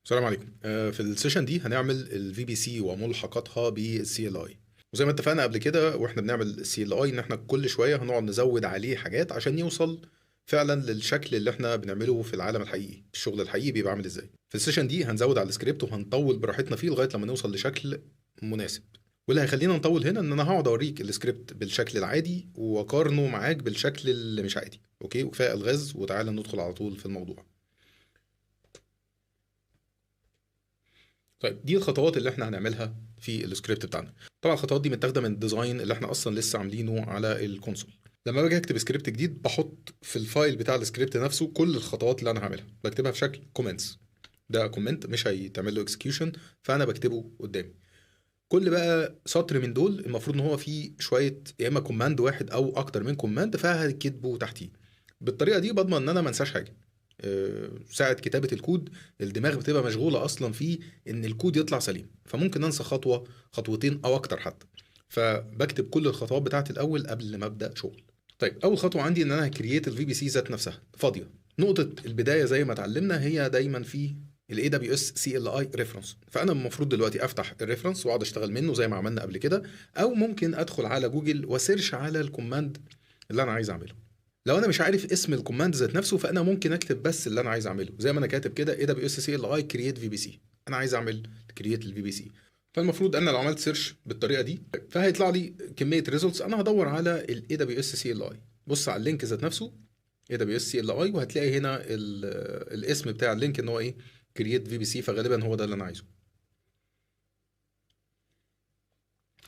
السلام عليكم. في السيشن دي هنعمل الفي بي سي وملحقاتها بالسي ال اي. وزي ما اتفقنا قبل كده واحنا بنعمل السي ال اي ان احنا كل شويه هنقعد نزود عليه حاجات عشان يوصل فعلا للشكل اللي احنا بنعمله في العالم الحقيقي. الشغل الحقيقي بيبقى عامل ازاي؟ في السيشن دي هنزود على السكريبت وهنطول براحتنا فيه لغايه لما نوصل لشكل مناسب. واللي هيخلينا نطول هنا ان انا هقعد اوريك السكريبت بالشكل العادي واقارنه معاك بالشكل اللي مش عادي. اوكي، وكفايه الغاز وتعالى ندخل على طول في الموضوع. طيب دي الخطوات اللي احنا هنعملها في السكريبت بتاعنا. طبعا الخطوات دي متاخده من الديزاين اللي احنا اصلا لسه عاملينه على الكونسول. لما باجي اكتب سكريبت جديد بحط في الفايل بتاع السكريبت نفسه كل الخطوات اللي انا هعملها، بكتبها في شكل كومنتس. ده كومنت مش هيتعمل له اكسكيوشن، فانا بكتبه قدامي. كل بقى سطر من دول المفروض ان هو فيه شويه يا اما كوماند واحد او اكتر من كوماند، فهكتبه تحتيه. بالطريقه دي بضمن ان انا ما انساش حاجه. ساعة كتابة الكود الدماغ بتبقى مشغولة أصلا في إن الكود يطلع سليم، فممكن أنسى خطوة خطوتين أو أكتر حتى. فبكتب كل الخطوات بتاعت الأول قبل ما أبدأ شغل. طيب أول خطوة عندي إن أنا هكرييت الفي بي سي ذات نفسها فاضية. نقطة البداية زي ما اتعلمنا هي دايما في ال AWS CLI reference. فأنا المفروض دلوقتي أفتح الريفرنس وأقعد أشتغل منه زي ما عملنا قبل كده، أو ممكن أدخل على جوجل وسيرش على الكوماند اللي أنا عايز أعمله. لو انا مش عارف اسم الكوماند ذات نفسه فانا ممكن اكتب بس اللي انا عايز اعمله، زي ما انا كاتب كده AWS CLI create VPC. انا عايز اعمل create الفي بي سي. فالمفروض انا لو عملت سيرش بالطريقه دي فهيطلع لي كميه ريزلتس. انا هدور على ال AWS CLI. بص على اللينك ذات نفسه AWS CLI وهتلاقي هنا الاسم بتاع اللينك ان هو ايه create VPC، فغالبا هو ده اللي انا عايزه.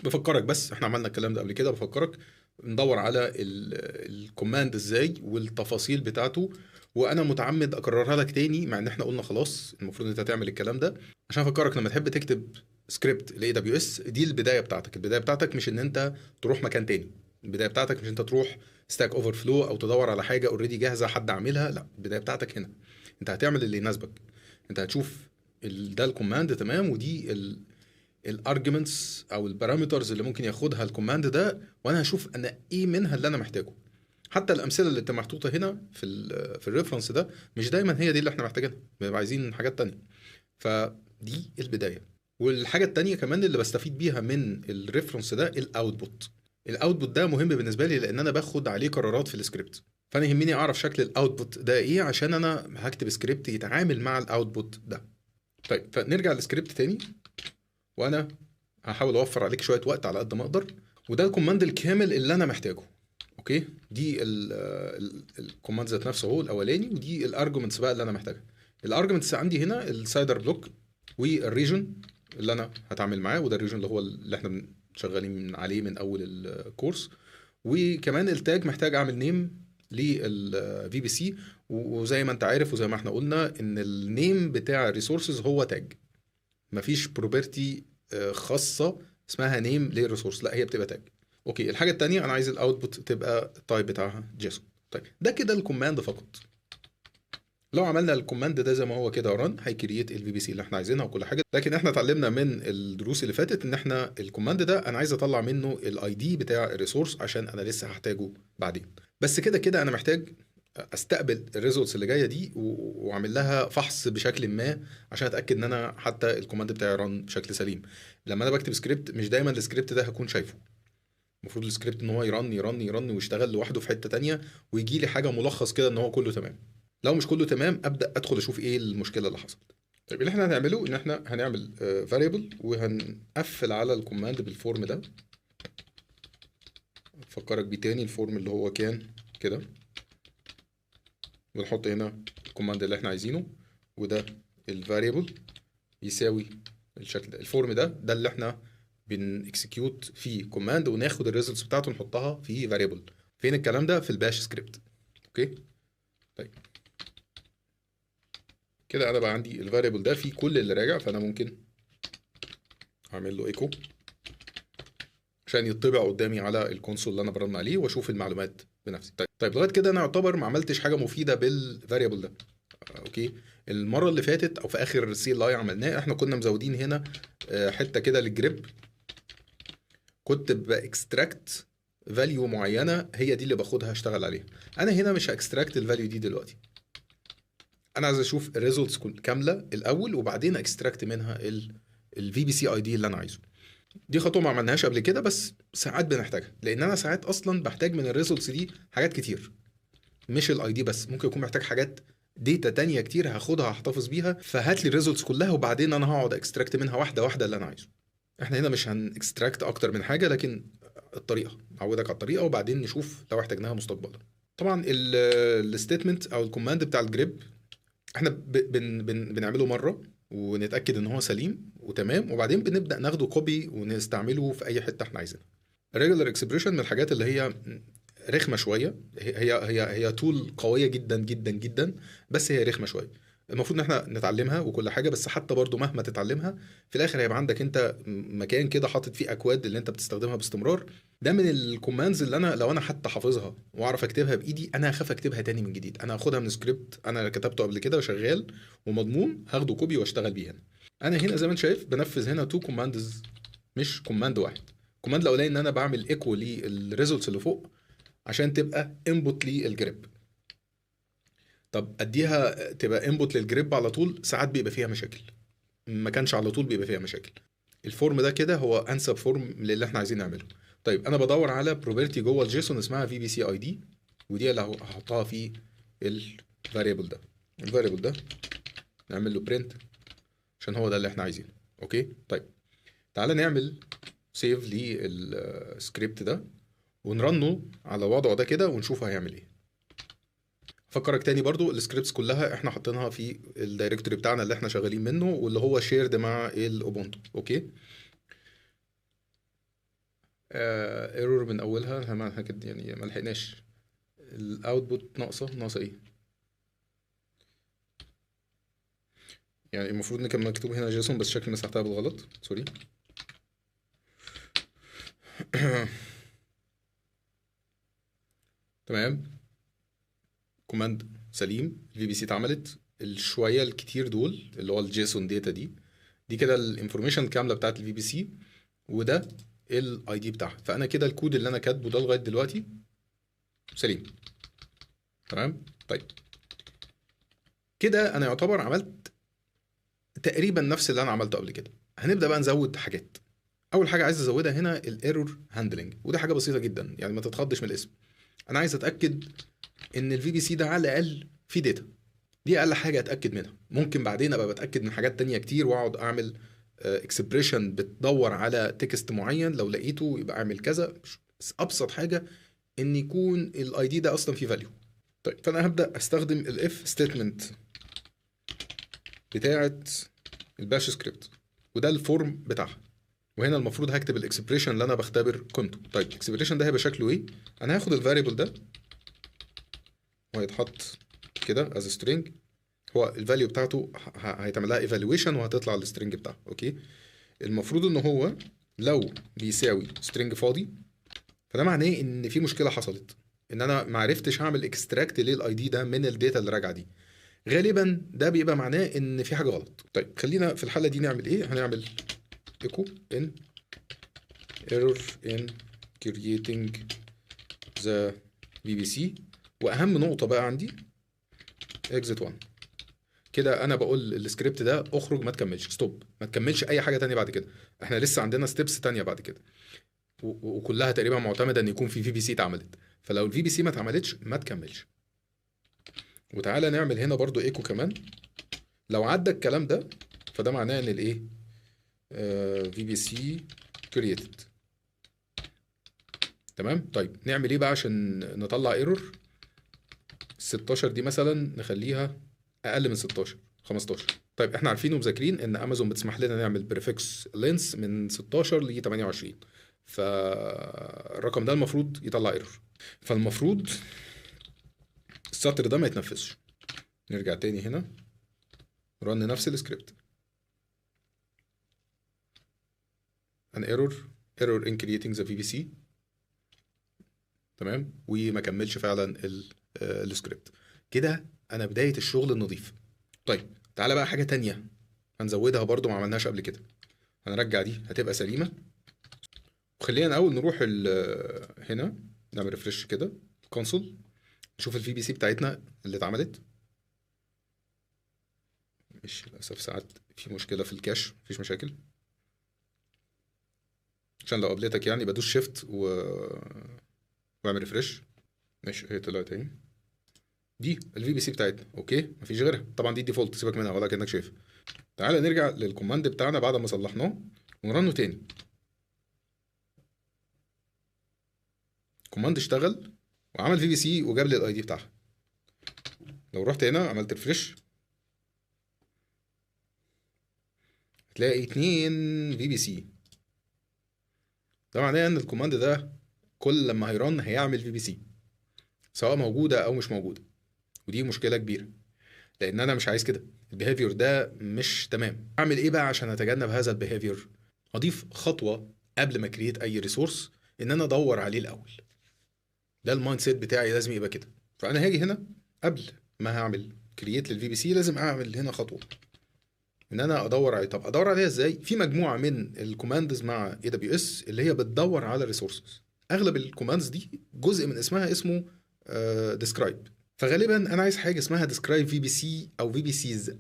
بفكرك بس احنا عملنا الكلام ده قبل كده، بفكرك ندور على الكوماند ازاي والتفاصيل بتاعته. وانا متعمد اكررها لك تاني مع ان احنا قلنا خلاص المفروض انت تعمل الكلام ده، عشان افكرك لما تحب تكتب سكريبت ل AWS دي البدايه بتاعتك. البدايه بتاعتك مش ان انت تروح مكان تاني. البدايه بتاعتك مش انت تروح ستاك اوفر فلو او تدور على حاجه اوريدي جاهزه حد عاملها. لا، البدايه بتاعتك هنا. انت هتعمل اللي يناسبك. انت هتشوف ده الكوماند تمام، ودي الارجيومنتس او البارامترز اللي ممكن ياخدها الكوماند ده، وانا هشوف انا ايه منها اللي انا محتاجه. حتى الامثله اللي محطوطه هنا في الريفرنس ده مش دايما هي دي اللي احنا محتاجينها، بنبقى عايزين حاجات تانية. فدي البدايه. والحاجه التانية كمان اللي بستفيد بيها من الريفرنس ده الاوتبوت. الاوتبوت ده مهم بالنسبه لي لان انا باخد عليه قرارات في السكريبت، فانا يهمني اعرف شكل الاوتبوت ده ايه عشان انا هكتب سكريبت يتعامل مع الاوتبوت ده. طيب فنرجع للسكريبت تاني، وانا هحاول اوفر عليك شويه وقت على قد ما اقدر. وده الكوماند الكامل اللي انا محتاجه. اوكي، دي الكوماند ذات نفسه هو الاولاني، ودي الارجيومنتس بقى اللي انا محتاجها. الارجيومنتس عندي هنا السايدر بلوك والريجن اللي انا هتعامل معاه، وده الريجن اللي هو اللي احنا شغالين عليه من اول الكورس. وكمان التاج محتاج اعمل نيم للفي بي سي. وزي ما انت عارف وزي ما احنا قلنا ان النيم بتاع الريسورسز هو تاج. مفيش بروبرتي خاصه اسمها نيم للريسورس، لا هي بتبقى تاج. اوكي، الحاجه التانية انا عايز الاوتبوت تبقى التايب بتاعها جيسون. طيب ده كده الكوماند فقط. لو عملنا الكوماند ده زي ما هو كده ران هيكريت الفي بي سي اللي احنا عايزينها وكل حاجه، لكن احنا اتعلمنا من الدروس اللي فاتت ان احنا الكوماند ده انا عايز اطلع منه الاي دي بتاع الريسورس عشان انا لسه هحتاجه بعدين. بس كده كده انا محتاج استقبل الريزولتس اللي جايه دي واعمل لها فحص بشكل ما عشان اتاكد ان انا حتى الكوماند بتاعي ران بشكل سليم. لما انا بكتب سكريبت مش دايما السكريبت ده هكون شايفه. المفروض السكريبت ان هو يرن يرن يرن ويشتغل لوحده في حته تانية ويجي لي حاجه ملخص كده ان هو كله تمام. لو مش كله تمام ابدا ادخل اشوف ايه المشكله اللي حصلت. طيب اللي احنا هنعمله ان احنا هنعمل فاريبل وهنقفل على الكوماند بالفورم ده. افكرك بيه تاني، الفورم اللي هو كان كده، ونحط هنا الكوماند اللي احنا عايزينه، وده الفاريبل يساوي الشكل ده. الفورم ده اللي احنا بنكسكيوت فيه كوماند وناخد الريزلتس بتاعته نحطها في فاريبل. فين الكلام ده؟ في الباش سكريبت. اوكي. طيب كده انا بقى عندي الفاريبل ده فيه كل اللي راجع، فانا ممكن اعمل له ايكو عشان يطبع قدامي على الكونسول اللي انا برن عليه واشوف المعلومات بنفسي. طيب لغايه كده انا اعتبر ما عملتش حاجه مفيده بالفاريبل ده. اوكي. المره اللي فاتت او في اخر سي ال اي عملناه احنا كنا مزودين هنا حته كده للجريب. كنت باكستراكت فاليو معينه هي دي اللي باخدها اشتغل عليها. انا هنا مش هاكستراكت الفاليو دي دلوقتي. انا عايز اشوف الريزولتس كامله الاول، وبعدين اكستراكت منها الفي بي سي اي دي اللي انا عايزه. دي خطوه ما عملناهاش قبل كده، بس ساعات بنحتاجها، لان انا ساعات اصلا بحتاج من الريزولتس دي حاجات كتير، مش الاي دي بس، ممكن يكون محتاج حاجات داتا تانية كتير هاخدها هحتفظ بيها، فهات لي الريزولتس كلها وبعدين انا هقعد اكستراكت منها واحده واحده اللي انا عايزه. احنا هنا مش هنكستراكت اكتر من حاجه، لكن الطريقه نعودك على الطريقه وبعدين نشوف لو احتاجناها مستقبلا. طبعا الستيتمنت او الكوماند بتاع الجريب احنا بنعمله مره ونتاكد ان هو سليم وتمام، وبعدين بنبدا ناخده كوبي ونستعمله في اي حته احنا عايزينها. الريجولار اكسبريشن من الحاجات اللي هي رخمه شويه، هي تول قويه جدا جدا جدا، بس هي رخمه شويه. المفروض ان احنا نتعلمها وكل حاجه، بس حتى برضو مهما تتعلمها في الاخر هيبقى عندك انت مكان كده حاطط فيه اكواد اللي انت بتستخدمها باستمرار. ده من الكوماندز اللي انا لو انا حتى حافظها واعرف اكتبها بايدي، انا هخاف اكتبها تاني من جديد. انا هاخدها من سكريبت انا كتبته قبل كده وشغال ومضمون، هاخده كوبي واشتغل بيه هنا. انا هنا زي ما انت شايف بنفذ هنا تو كوماندز مش كوماند واحد. الكوماند الاولاني ان انا بعمل ايكو للريزلتس اللي فوق عشان تبقى انبوت للجريب. طب اديها تبقى انبوت للجريب على طول، ساعات بيبقى فيها مشاكل، ما كانش على طول بيبقى فيها مشاكل. الفورم ده كده هو انسب فورم للي احنا عايزين نعمله. طيب انا بدور على بروبرتي جوه الجيسون اسمها في بي سي اي دي، ودي اللي هحطها في الفاريبل ده. الفاريبل ده نعمل له برنت عشان هو ده اللي احنا عايزينه. اوكي طيب تعالى نعمل سيف للسكريبت ده ونرنه على وضعه ده كده ونشوف هيعمل ايه. فكرك تاني برضو السكريبتس كلها احنا حاطينها في الدايركتوري بتاعنا اللي احنا شغالين منه واللي هو شيرد مع الاوبونتو. اوكي ايرور من اولها احنا كده يعني ما لحقناش. الاوتبوت ناقصه ايه؟ يعني المفروض ان كان مكتوب هنا جيسون بس شكلي مسحتها بالغلط، سوري. تمام، كوماند سليم، الفي بي سي اتعملت. الشويه الكتير دول اللي هو الجيسون داتا دي كده الانفورميشن الكامله بتاعت الفي بي سي، وده الاي دي بتاعها. فانا كده الكود اللي انا كاتبه ده لغايه دلوقتي سليم. تمام طيب كده انا يعتبر عملت تقريبا نفس اللي انا عملته قبل كده. هنبدا بقى نزود حاجات. اول حاجه عايز ازودها هنا الايرور هاندلنج، وده حاجه بسيطه جدا يعني ما تتخضش من الاسم. انا عايز اتاكد ان الفي بي سي ده على الاقل فيه داتا. دي اقل حاجه اتاكد منها. ممكن بعدين ابقى بتاكد من حاجات تانية كتير واقعد اعمل اكسبريشن بتدور على تكست معين، لو لقيته يبقى اعمل كذا. بس ابسط حاجه ان يكون الاي دي ده اصلا فيه فاليو. طيب فانا هبدا استخدم الاف ستيتمنت بتاعه الباش سكريبت، وده الفورم بتاعها. وهنا المفروض هكتب الاكسبريشن اللي انا بختبر قيمته. طيب الاكسبريشن ده هيبقى شكله ايه؟ انا هاخد الفاريبل ده وهيتحط كده از سترينج. هو الفاليو بتاعته هيتعمل لها ايفالويشن وهتطلع السترينج بتاعه. اوكي المفروض ان هو لو بيساوي سترينج فاضي فده معناه ان في مشكله حصلت، ان انا ما عرفتش هعمل اكستراكت للاي دي ده من الداتا اللي راجعه دي. غالبا ده بيبقى معناه ان في حاجه غلط. طيب خلينا في الحاله دي نعمل ايه؟ هنعمل echo in error in creating the VBC. واهم نقطه بقى عندي exit 1. كده انا بقول السكريبت ده اخرج ما تكملش، ستوب، ما تكملش اي حاجه تانية بعد كده. احنا لسه عندنا ستيبس تانية بعد كده وكلها تقريبا معتمده ان يكون في بي سي اتعملت. فلو الفي بي سي ما اتعملتش ما تكملش. وتعالى نعمل هنا برضو ايكو كمان. لو عدى الكلام ده فده معناه ان الايه في بي سي كرييتد. تمام طيب نعمل ايه بقى عشان نطلع ايرور؟ 16 دي مثلا نخليها اقل من 16، 15. طيب احنا عارفين ومذاكرين ان امازون بتسمح لنا نعمل بريفكس لينس من 16 ل 28، فالرقم ده المفروض يطلع ايرور. فالمفروض السطر ده ما يتنفذش. نرجع تاني هنا رن نفس السكريبت. an error in creating the VBC. تمام وما كملش فعلا السكريبت. كده انا بدايه الشغل النظيف. طيب تعالى بقى حاجه تانية هنزودها برضو ما عملناش قبل كده. هنرجع دي هتبقى سليمه. وخلينا اول نروح هنا نعمل ريفرش كده الكونسول، نشوف الفي بي سي بتاعتنا اللي اتعملت. مش للاسف ساعات في مشكله في الكاش، مفيش مشاكل. عشان لو قابلتك يعني بدوس شيفت واعمل ريفرش. ماشي هي طلعت اهي. دي الفي بي سي بتاعتنا، اوكي مفيش غيرها طبعا، دي الديفولت سيبك منها ولا كانك شايف. تعالى نرجع للكوماند بتاعنا بعد ما صلحناه ونرنه تاني. الكوماند اشتغل وعمل في بي سي وجاب لي الاي دي بتاعها. لو رحت هنا عملت ريفرش هتلاقي 2 في بي سي. ده معناه ان الكوماند ده كل لما هيرن هيعمل في بي سي سواء موجوده او مش موجوده، ودي مشكله كبيره لان انا مش عايز كده. البيهافير ده مش تمام. اعمل ايه بقى عشان اتجنب هذا البيهافير؟ اضيف خطوه قبل ما كريت اي ريسورس ان انا ادور عليه الاول. ده المايند سيت بتاعي لازم يبقى كده. فانا هاجي هنا قبل ما هعمل كرييت للفي بي سي لازم اعمل هنا خطوه ان انا ادور عليه. طب ادور عليها ازاي؟ في مجموعه من الكوماندز مع اي دبليو اس اللي هي بتدور على ريسورسز. اغلب الكوماندز دي جزء من اسمها اسمه ديسكرايب. فغالبا انا عايز حاجه اسمها ديسكرايب في بي سي او في بي سيز،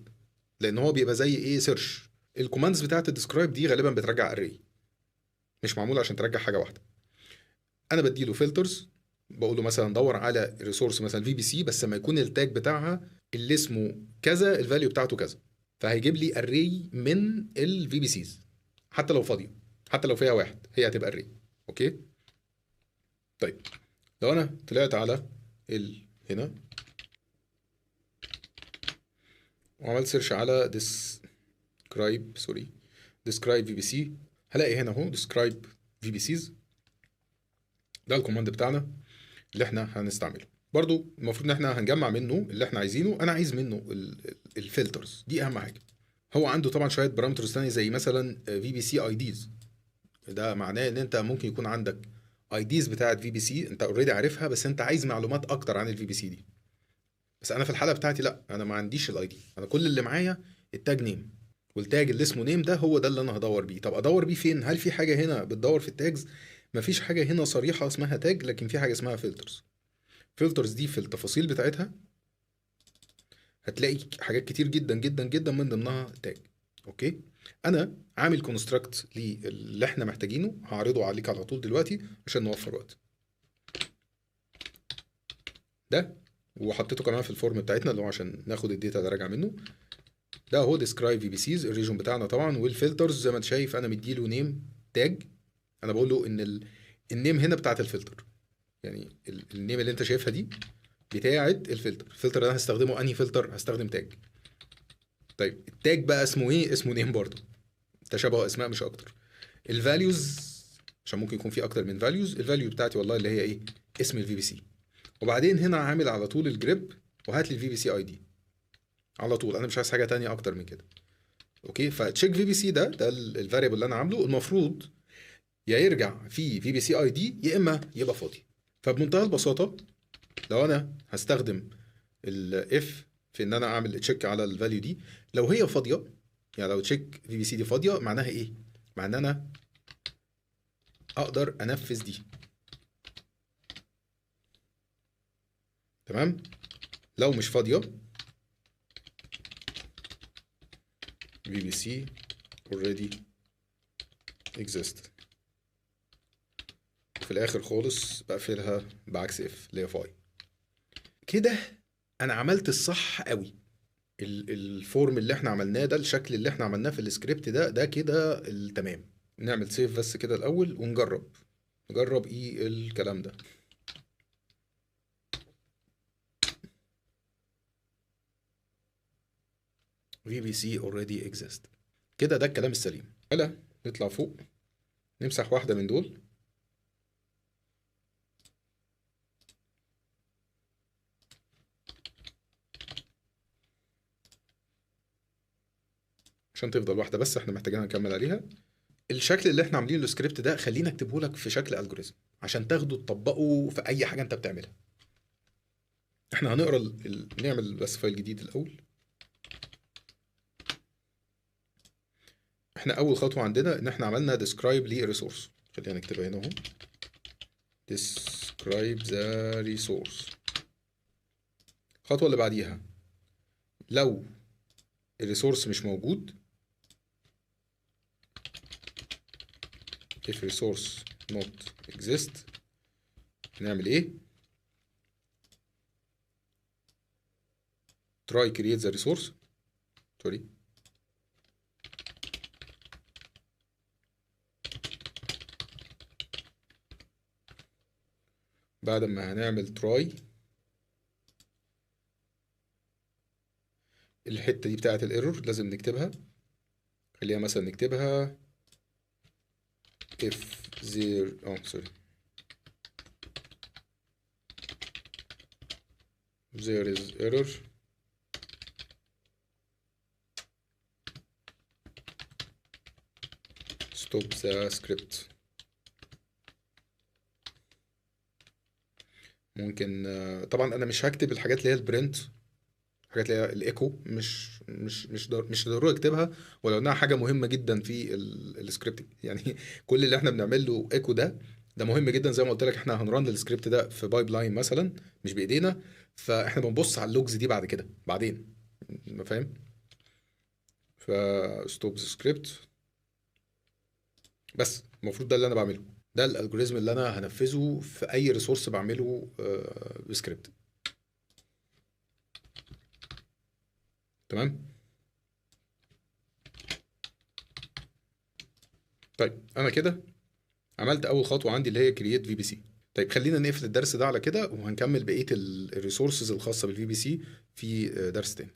لان هو بيبقى زي ايه سيرش. الكوماندز بتاعت الديسكرايب دي غالبا بترجع اري، مش معموله عشان ترجع حاجه واحده. انا بديله فلترز، بقول له مثلا دور على ريسورس مثلا في بي سي بس لما يكون التاج بتاعها اللي اسمه كذا الفاليو بتاعته كذا، فهيجيب لي اري من الفي بي سيز حتى لو فاضيه، حتى لو فيها واحد هي هتبقى اري. اوكي طيب لو انا طلعت على هنا وعملت سيرش على ديسكرايب في بي سي، هلاقي هنا اهو ديسكرايب في بي سيز. ده الكوماند بتاعنا اللي احنا هنستعمله. برضو المفروض ان احنا هنجمع منه اللي احنا عايزينه. انا عايز منه الفلترز دي اهم حاجه. هو عنده طبعا شويه بارامترز ثانيه زي مثلا في بي سي اي ديز. ده معناه ان انت ممكن يكون عندك اي ديز بتاعت في بي سي انت اوريدي عارفها بس انت عايز معلومات اكتر عن الفي بي سي دي. بس انا في الحاله بتاعتي لا، انا ما عنديش الاي دي، انا كل اللي معايا التاج نيم، والتاج اللي اسمه نيم ده هو ده اللي انا هدور بيه. طب ادور بيه فين؟ هل في حاجه هنا بتدور في التاجز؟ مفيش حاجه هنا صريحه اسمها تاج، لكن في حاجه اسمها فلترز. فلترز دي في التفاصيل بتاعتها هتلاقي حاجات كتير جدا جدا جدا من ضمنها تاج. اوكي انا عامل كونستراكت للي احنا محتاجينه، هعرضه عليك على طول دلوقتي عشان نوفر وقت. ده وحطيته كمان في الفورم بتاعتنا اللي هو عشان ناخد الداتا اللي راجع منه. ده هو ديسكرايب في بي سيز الريجون بتاعنا طبعا. والفلترز زي ما انت شايف انا مديله نيم تاج. انا بقول له ان النيم هنا بتاعت الفلتر، يعني النيم اللي انت شايفها دي بتاعت الفلتر. الفلتر اللي انا هستخدمه انهي فلتر؟ هستخدم تاج. طيب التاج بقى اسمه ايه؟ اسمه نيم برضه، تشابه اسماء مش اكتر. الفاليوز عشان ممكن يكون في اكتر من فاليوز، الفاليو بتاعتي والله اللي هي ايه؟ اسم الفي بي سي. وبعدين هنا عامل على طول الجريب وهات لي الفي بي سي اي دي على طول. انا مش عايز حاجه تانية اكتر من كده. اوكي فتشيك في بي سي ده الفاريبل اللي انا عامله المفروض يا يرجع في بي سي اي دي يا اما يبقى فاضي. فبمنتهى البساطه لو انا هستخدم الاف في ان انا اعمل تشيك على الفاليو دي، لو هي فاضيه يعني لو تشيك في بي سي دي فاضيه معناها ايه؟ معناه انا اقدر انفذ دي. تمام. لو مش فاضيه في بي سي already exist، في الاخر خالص بقفلها بعكس اف اللي هي فاي. كده انا عملت الصح قوي. الفورم اللي احنا عملناه ده، الشكل اللي احنا عملناه في السكريبت ده كده التمام. نعمل سيف بس كده الاول نجرب ايه الكلام ده. في بي سي already exist. كده ده الكلام السليم. يلا نطلع فوق نمسح واحدة من دول عشان تفضل واحدة بس احنا محتاجين نكمل عليها. الشكل اللي احنا عاملينه السكريبت ده خلينا اكتبه لك في شكل الجوريزم عشان تاخده تطبقه في اي حاجة انت بتعملها. احنا هنقرا نعمل بس فايل جديد الاول. احنا اول خطوة عندنا ان احنا عملنا describe لريسورس. خلينا نكتبها هنا اهو describe the resource. الخطوة اللي بعديها لو الريسورس مش موجود. if resource not exist نعمل ايه؟ try create the resource. sorry. بعد ما هنعمل try الحتة دي بتاعت الايرور لازم نكتبها. خليها مثلا نكتبها if there sorry there is error stop the script. ممكن طبعا انا مش هكتب الحاجات اللي هي البرنت، الحاجات اللي هي الايكو، مش ضروري اكتبها، ولو انها حاجه مهمه جدا في السكريبت يعني. كل اللي احنا بنعمل له ايكو ده مهم جدا. زي ما قلت لك احنا هنرن السكريبت ده في بايب لاين مثلا، مش بايدينا، فاحنا بنبص على اللوجز دي بعد كده بعدين، ما فاهم. فستوب سكريبت بس. المفروض ده اللي انا بعمله، ده الالجوريزم اللي انا هنفذه في اي ريسورس بعمله بسكريبت. تمام. طيب انا كده عملت اول خطوه عندي اللي هي كرييت في بي سي. طيب خلينا نقفل الدرس ده على كده، وهنكمل بقيه الريسورسز الخاصه بالفي بي سي في درس تاني.